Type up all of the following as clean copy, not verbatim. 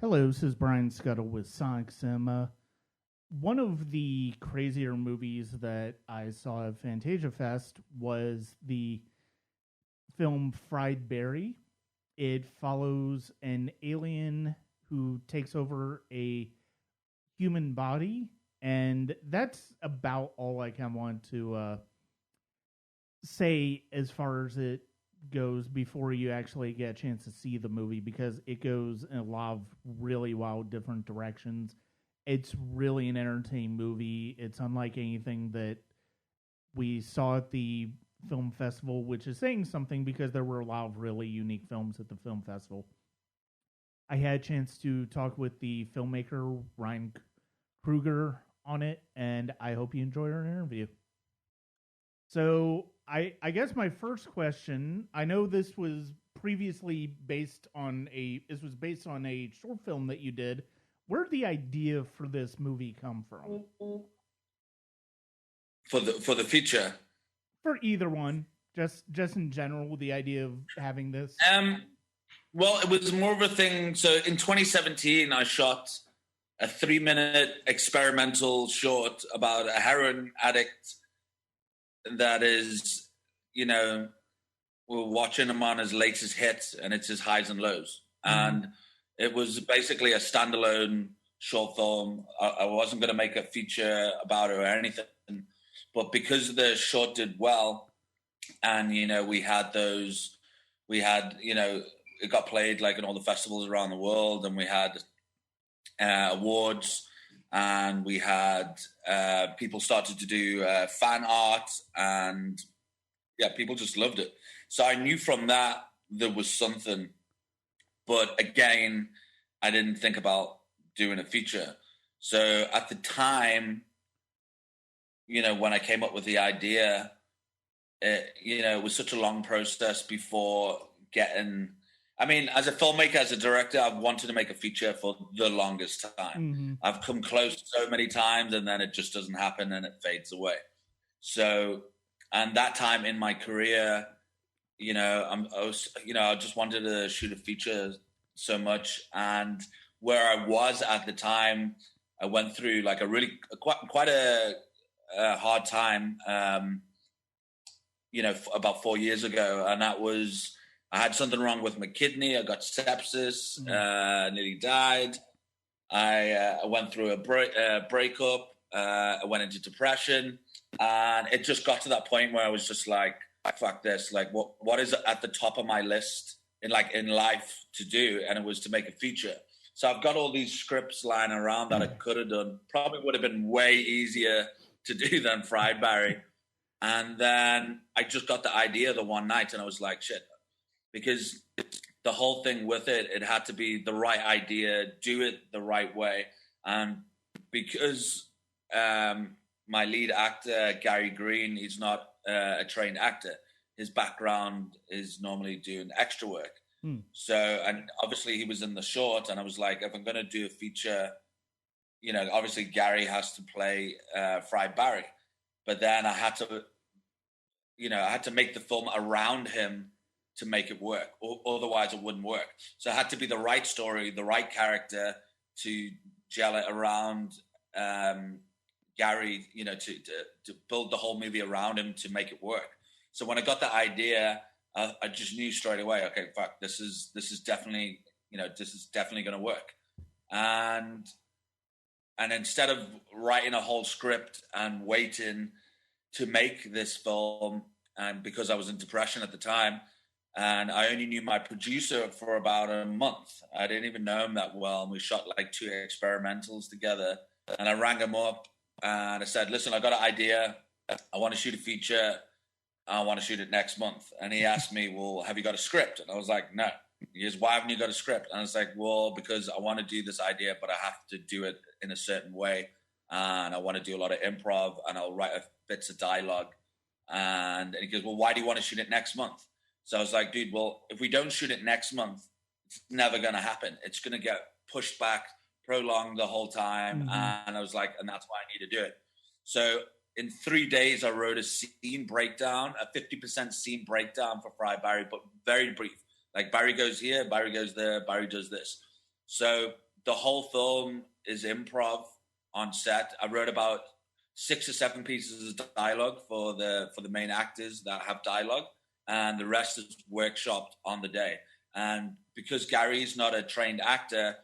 Hello, this is Brian Scuttle with Sonic Cinema. One of the crazier movies that I saw at Fantasia Fest was the film Fried Berry. It follows an alien who takes over a human body, and that's about all I kind of want to say as far as it goes before you actually get a chance to see the movie because it goes in a lot of really wild different directions. It's really an entertaining movie. It's unlike anything that we saw at the film festival, which is saying something because there were a lot of really unique films at the film festival. I had a chance to talk with the filmmaker Ryan Kruger on it, and I hope you enjoy our interview. So I guess my first question, I know this was previously based on a short film that you did. Where did the idea for this movie come from? For the feature. For either one, just in general, the idea of having this. Well, it was more of a thing. So in 2017, I shot a 3-minute experimental short about a heroin addict that is, we're watching him on his latest hit, and it's his highs and lows. And it was basically a standalone short film. I wasn't going to make a feature about it or anything, but because the short did well, and it got played like in all the festivals around the world, and we had awards, and we had people started to do fan art, and people just loved it. So I knew from that there was something, but again, I didn't think about doing a feature. So at the time, when I came up with the idea, it was such a long process before getting. I mean, as a filmmaker, as a director, I've wanted to make a feature for the longest time. Mm-hmm. I've come close so many times, and then it just doesn't happen, and it fades away. So, and that time in my career, I just wanted to shoot a feature so much, and where I was at the time, I went through like quite a hard time, about 4 years ago, and that was. I had something wrong with my kidney. I got sepsis, nearly died. I went through a breakup. I went into depression. And it just got to that point where I was just like, fuck this. Like, what is at the top of my list in life to do? And it was to make a feature. So I've got all these scripts lying around that I could have done. Probably would have been way easier to do than Fried Barry. And then I just got the idea the one night, and I was like, shit. Because the whole thing with it had to be the right idea, do it the right way. And because my lead actor, Gary Green, he's not a trained actor. His background is normally doing extra work. So, and obviously he was in the short, and I was like, if I'm going to do a feature, obviously Gary has to play Fried Barry. But then I had to make the film around him to make it work, or otherwise it wouldn't work. So it had to be the right story, the right character to gel it around Gary, to build the whole movie around him to make it work. So when I got the idea, I just knew straight away, okay, fuck, this is definitely, this is definitely going to work. And instead of writing a whole script and waiting to make this film, and because I was in depression at the time, and I only knew my producer for about a month. I didn't even know him that well. And we shot like 2 experimentals together. And I rang him up and I said, listen, I got an idea. I want to shoot a feature. I want to shoot it next month. And he asked me, well, have you got a script? And I was like, no. He goes, why haven't you got a script? And I was like, well, because I want to do this idea, but I have to do it in a certain way. And I want to do a lot of improv, and I'll write bits of dialogue. And he goes, well, why do you want to shoot it next month? So I was like, dude, well, if we don't shoot it next month, it's never going to happen. It's going to get pushed back, prolonged the whole time. And I was like, and that's why I need to do it. So in 3 days, I wrote a scene breakdown, a 50% scene breakdown for Fried Barry, but very brief. Like Barry goes here, Barry goes there, Barry does this. So the whole film is improv on set. I wrote about 6 or 7 pieces of dialogue for the main actors that have dialogue, and the rest is workshopped on the day. And because Gary's not a trained actor,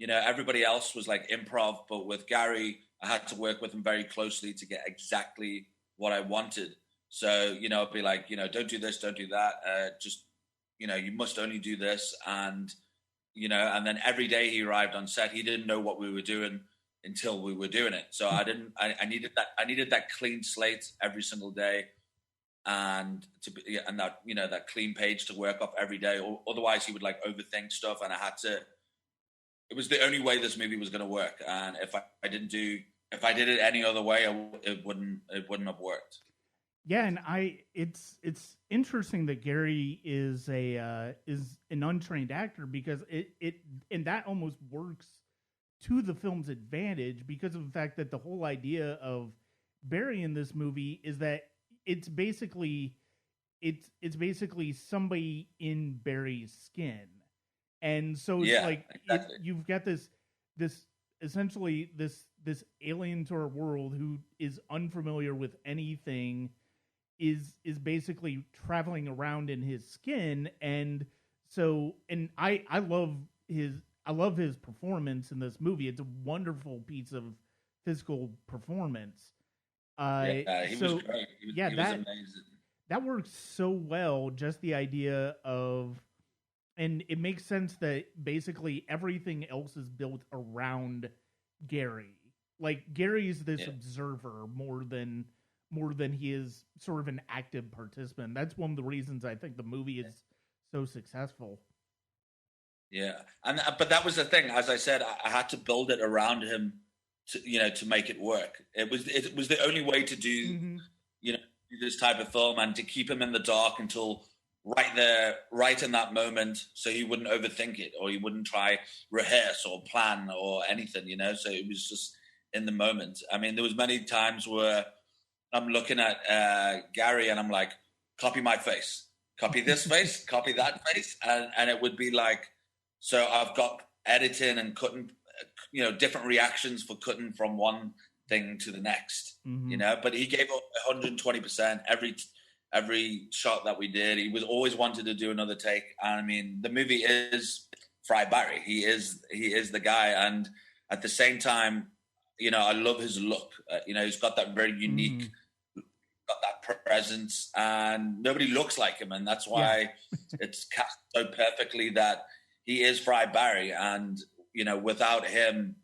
everybody else was like improv, but with Gary, I had to work with him very closely to get exactly what I wanted. So, it'd be like, don't do this, don't do that. Just, you must only do this. And, and then every day he arrived on set, he didn't know what we were doing until we were doing it. So I needed that clean slate every single day, and that, that clean page to work off every day. Or otherwise he would like overthink stuff, and it was the only way this movie was going to work. And if I did it any other way, it wouldn't have worked. Yeah, and it's interesting that Gary is an untrained actor, because and that almost works to the film's advantage, because of the fact that the whole idea of Barry in this movie is that it's basically somebody in Barry's skin. And so it's exactly. You've got this essentially this alien to our world who is unfamiliar with anything, is basically traveling around in his skin. And so, and I love his performance in this movie. It's a wonderful piece of physical performance. He was great. He was amazing. That works so well. Just the idea of, and it makes sense that basically everything else is built around Gary. Like, Gary's this observer more than he is sort of an active participant. That's one of the reasons I think the movie is so successful. Yeah, but that was the thing. As I said, I had to build it around him to make it work. It was the only way to do this type of film, and to keep him in the dark until right in that moment, so he wouldn't overthink it, or he wouldn't try rehearse or plan or anything, So it was just in the moment. I mean, there was many times where I'm looking at Gary and I'm like, copy my face, copy this face, copy that face, and it would be like, so I've got editing and cutting, different reactions for cutting from one thing to the next, But he gave up 120% every shot that we did. He was always wanted to do another take. And I mean, the movie is Fry Barry. He is the guy. And at the same time, I love his look. He's got that very unique, got that presence, and nobody looks like him. And that's why it's cast so perfectly that he is Fry Barry. And, without him,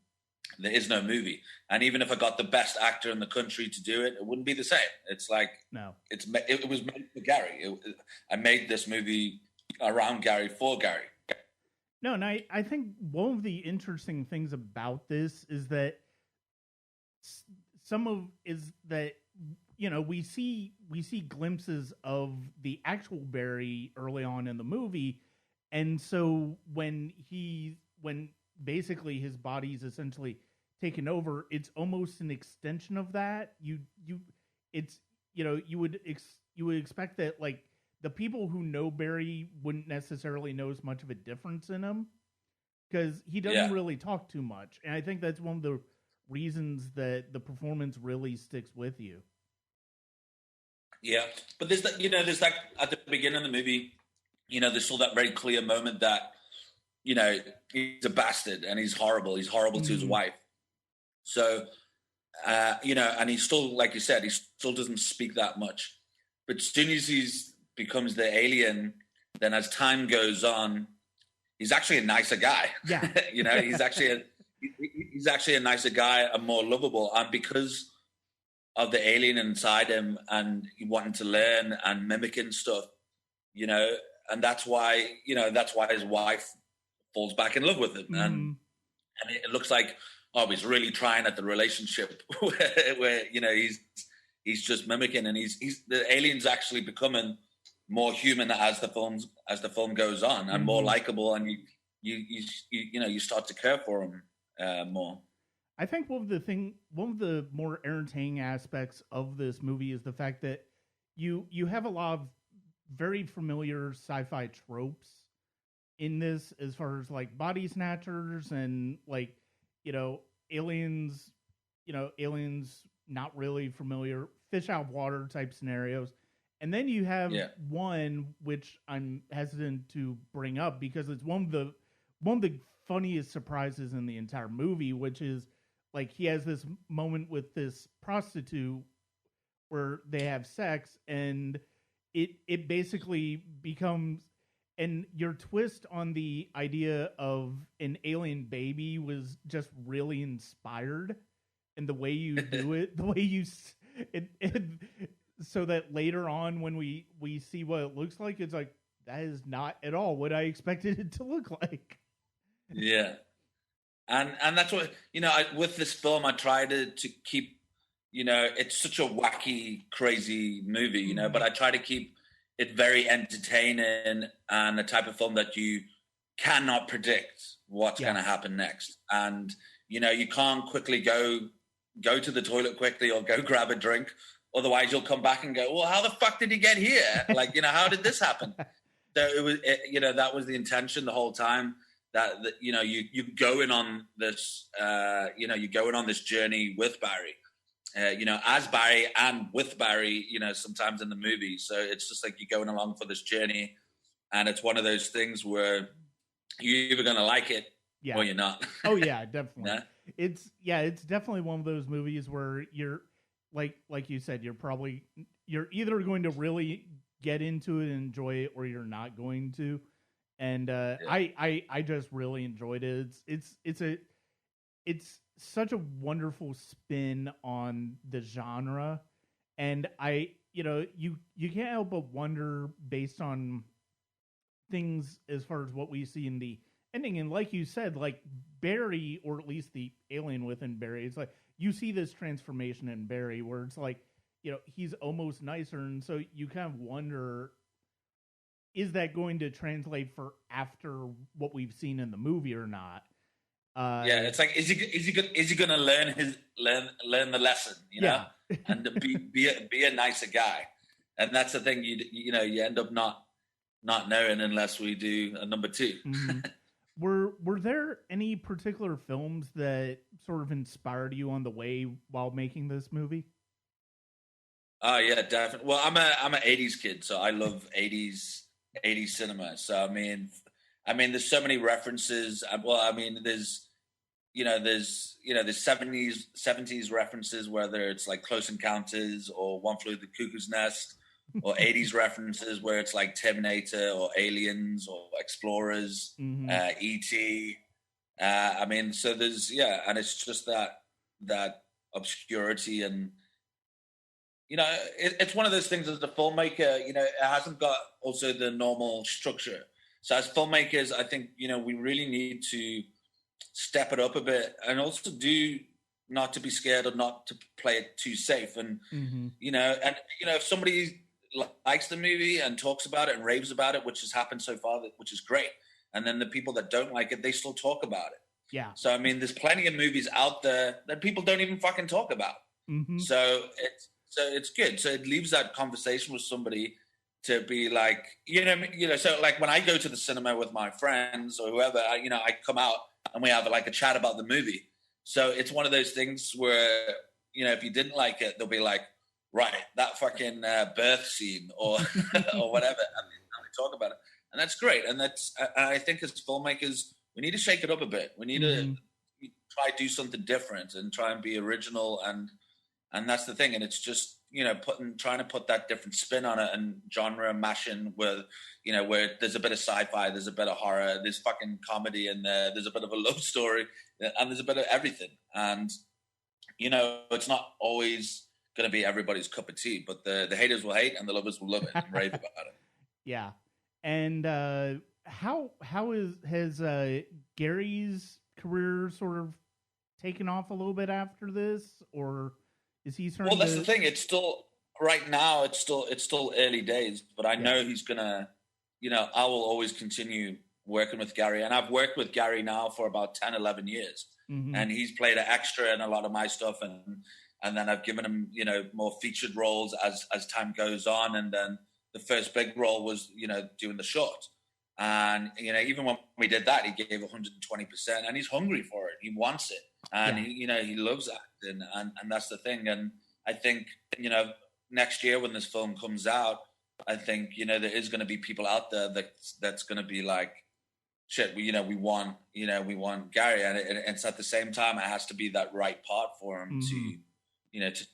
there is no movie. And even if I got the best actor in the country to do it, it wouldn't be the same. It's like, no, it was made for Gary. I made this movie around Gary for Gary. No, and I think one of the interesting things about this is that we see glimpses of the actual Barry early on in the movie. And so when basically his body's essentially taken over, it's almost an extension of that. You would expect that, like, the people who know Barry wouldn't necessarily know as much of a difference in him, because he doesn't really talk too much. And I think that's one of the reasons that the performance really sticks with you. Yeah, but there's that at the beginning of the movie, there's still that very clear moment that, he's a bastard and he's horrible. He's horrible to his wife. So, and he's still, like you said, he still doesn't speak that much. But as soon as he becomes the alien, then as time goes on, he's actually a nicer guy. Yeah. He's actually a nicer guy and more lovable. And because of the alien inside him and wanting to learn and mimicking stuff, and that's why his wife falls back in love with him. And it looks like, he's really trying at the relationship where he's just mimicking, and the alien's actually becoming more human as the film goes on, and more likable, and you start to care for him more. I think one of the more entertaining aspects of this movie is the fact that you have a lot of very familiar sci-fi tropes in this as far as like body snatchers and like, you know, aliens, aliens not really familiar, fish out of water type scenarios. And then you have one which I'm hesitant to bring up because it's one of the funniest surprises in the entire movie, which is like he has this moment with this prostitute where they have sex, and it basically becomes, and your twist on the idea of an alien baby was just really inspired, and the way you do it, the way you it so that later on when we see what it looks like, it's like that is not at all what I expected it to look like. Yeah. And that's what, with this film, I tried to keep, it's such a wacky, crazy movie, but I try to keep it very entertaining and the type of film that you cannot predict what's going to happen next. And, you can't quickly go to the toilet quickly or go grab a drink. Otherwise you'll come back and go, well, how the fuck did he get here? Like, how did this happen? So that was the intention the whole time. That you going on this you're going on this journey with Barry, as Barry and with Barry, sometimes in the movie. So it's just like you're going along for this journey, and it's one of those things where you're either gonna like it or you're not. Oh yeah, definitely. It's definitely one of those movies where you're like you said, you're either going to really get into it and enjoy it, or you're not going to. And I just really enjoyed it. It's such a wonderful spin on the genre, and you can't help but wonder based on things as far as what we see in the ending. And like you said, like Barry, or at least the alien within Barry, it's like you see this transformation in Barry where it's like, he's almost nicer, and so you kind of wonder, is that going to translate for after what we've seen in the movie or not? It's like, is he going to learn the lesson, and be a nicer guy? And that's the thing, you end up not knowing unless we do a number 2. Mm-hmm. Were there any particular films that sort of inspired you on the way while making this movie? Oh yeah, definitely. Well, I'm an 80s kid, so I love 80s cinema. So I mean, there's so many references. Well, I mean, there's 70s references, whether it's like Close Encounters or One Flew the Cuckoo's Nest, or 80s references where it's like Terminator or Aliens or Explorers, E.T. I mean, so there's and it's just that obscurity, and it's one of those things as a filmmaker, it hasn't got also the normal structure. So as filmmakers, I think, we really need to step it up a bit, and also do not to be scared or not to play it too safe. And, if somebody likes the movie and talks about it and raves about it, which has happened so far, which is great. And then the people that don't like it, they still talk about it. Yeah. So, I mean, there's plenty of movies out there that people don't even fucking talk about. Mm-hmm. So it's good. So it leaves that conversation with somebody to be like, so like when I go to the cinema with my friends or whoever, I come out and we have like a chat about the movie. So it's one of those things where, if you didn't like it, they'll be like, right, that fucking birth scene or or whatever. And we talk about it. And that's great. And I think as filmmakers, we need to shake it up a bit. We need to try to do something different and try and be original. And that's the thing. And it's just, trying to put that different spin on it, and genre mashing with, where there's a bit of sci-fi, there's a bit of horror, there's fucking comedy in there, there's a bit of a love story, and there's a bit of everything. And, it's not always going to be everybody's cup of tea, but the haters will hate and the lovers will love it and rave about it. Yeah. And how has Gary's career sort of taken off a little bit after this, or is he starting? Well, that's the thing. It's still right now. It's still early days, but I know he's gonna. I will always continue working with Gary, and I've worked with Gary now for about 10, 11 years, and he's played an extra in a lot of my stuff, and then I've given him more featured roles as time goes on, and then the first big role was doing the short. And even when we did that, he gave 120%, and he's hungry for it. He wants it, and he loves acting, and that's the thing. And I think next year when this film comes out, I think there is going to be people out there that's going to be like, shit, we want Gary, and it's at the same time it has to be that right part for him to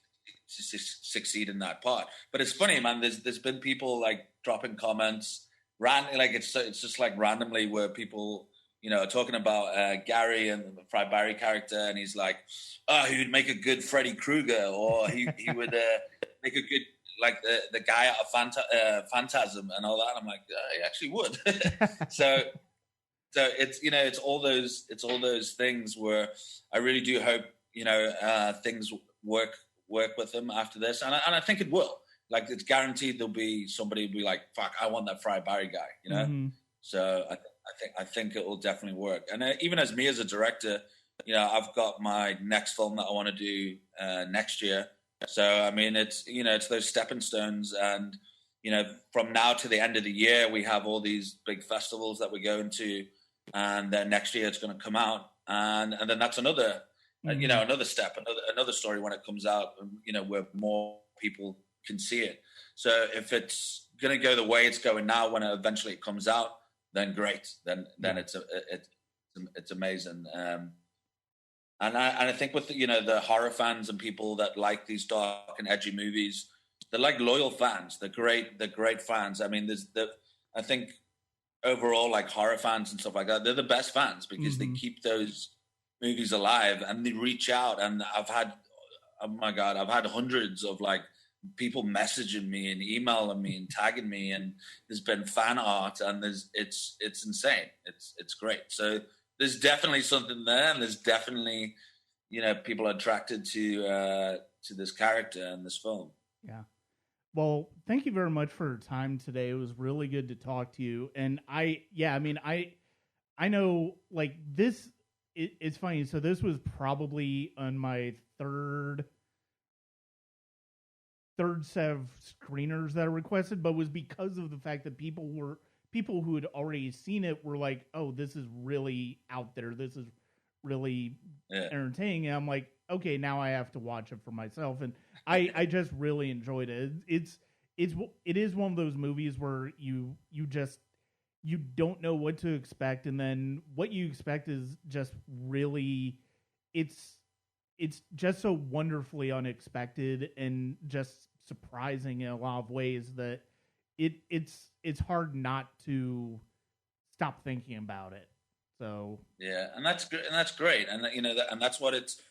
succeed in that part. But it's funny, man. There's been people like dropping comments, it's just like randomly where people are talking about Gary and the Fry Barry character, and he's like, oh, he would make a good Freddy Krueger, or he would make a good like the guy out of Phantasm and all that. I'm like, he actually would. So it's it's all those things where I really do hope things work with him after this, and I think it will. Like, it's guaranteed there'll be somebody who'll be like, fuck, I want that Fry Barry guy, So I think it will definitely work. And even as me as a director, I've got my next film that I want to do next year. So I mean, it's it's those stepping stones, and from now to the end of the year, we have all these big festivals that we're going to, and then next year it's going to come out, and then that's another another step, another story when it comes out, where more people can see it. So if it's going to go the way it's going now, when eventually it comes out, then great. Then it's amazing. And I think with the horror fans and people that like these dark and edgy movies, they're like loyal fans. They're great fans. I mean, I think overall, like horror fans and stuff like that, they're the best fans because they keep those movies alive and they reach out. And I've had hundreds of like people messaging me and emailing me and tagging me, and there's been fan art, and it's insane. It's great. So there's definitely something there, and there's definitely people are attracted to this character and this film. Yeah. Well, thank you very much for your time today. It was really good to talk to you. And I know, like, this, it's funny. So this was probably on my third set of screeners that I requested, but it was because of the fact that people who had already seen it were like, oh, this is really out there. This is really entertaining. And I'm like, okay, now I have to watch it for myself. And I just really enjoyed it. It is one of those movies where you don't know what to expect, and then what you expect is just really, it's just so wonderfully unexpected and just surprising in a lot of ways that it's hard not to stop thinking about it. So yeah, and that's good, and that's great, and and that's what it's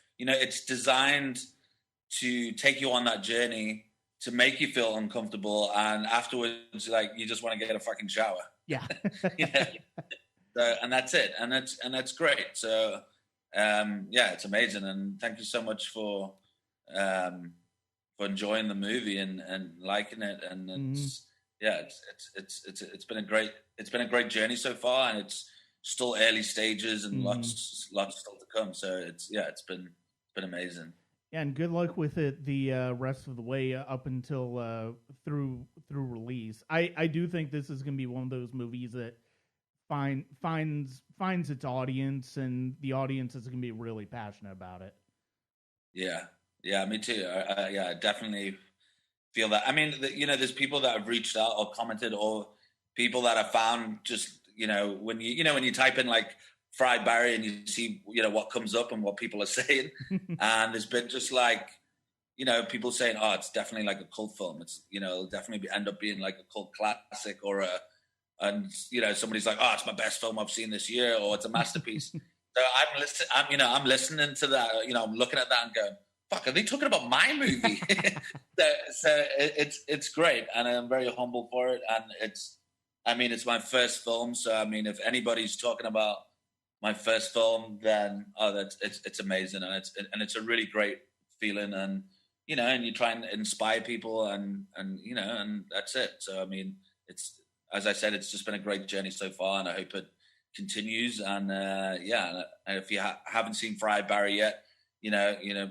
designed to take you on that journey, to make you feel uncomfortable, and afterwards, like, you just want to get a fucking shower. Yeah. So, and that's it, and that's great. So it's amazing, and thank you so much for enjoying the movie and liking it, and it's been a great journey so far, and it's still early stages and lots still to come. So it's been amazing. Yeah, and good luck with it the rest of the way up until through release. I do think this is going to be one of those movies that finds its audience, and the audience is going to be really passionate about it. Yeah, me too. I definitely feel that. I mean, there's people that have reached out or commented, or people that have found just when you type in like Fry Barry and you see what comes up and what people are saying, and there's been just like people saying, oh, it's definitely like a cult film. It's it'll definitely end up being like a cult classic, or and somebody's like, oh, it's my best film I've seen this year, or it's a masterpiece. So I'm listening to that. I'm looking at that and going, fuck, are they talking about my movie? so it's great, and I'm very humble for it. And it's my first film, so I mean, if anybody's talking about my first film, then it's amazing, and it's a really great feeling, and and you try and inspire people, and that's it. So I mean, it's, as I said, it's just been a great journey so far, and I hope it continues. And and if you haven't seen Fry Barry yet, they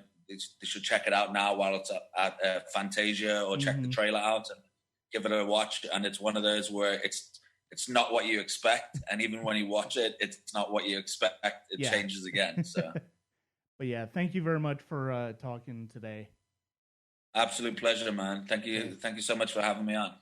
should check it out now while it's at Fantasia, or check the trailer out and give it a watch. And it's one of those where it's it's not what you expect, and even when you watch it, it's not what you expect. It changes again. So, but yeah, thank you very much for talking today. Absolute pleasure, man. Thank you so much for having me on.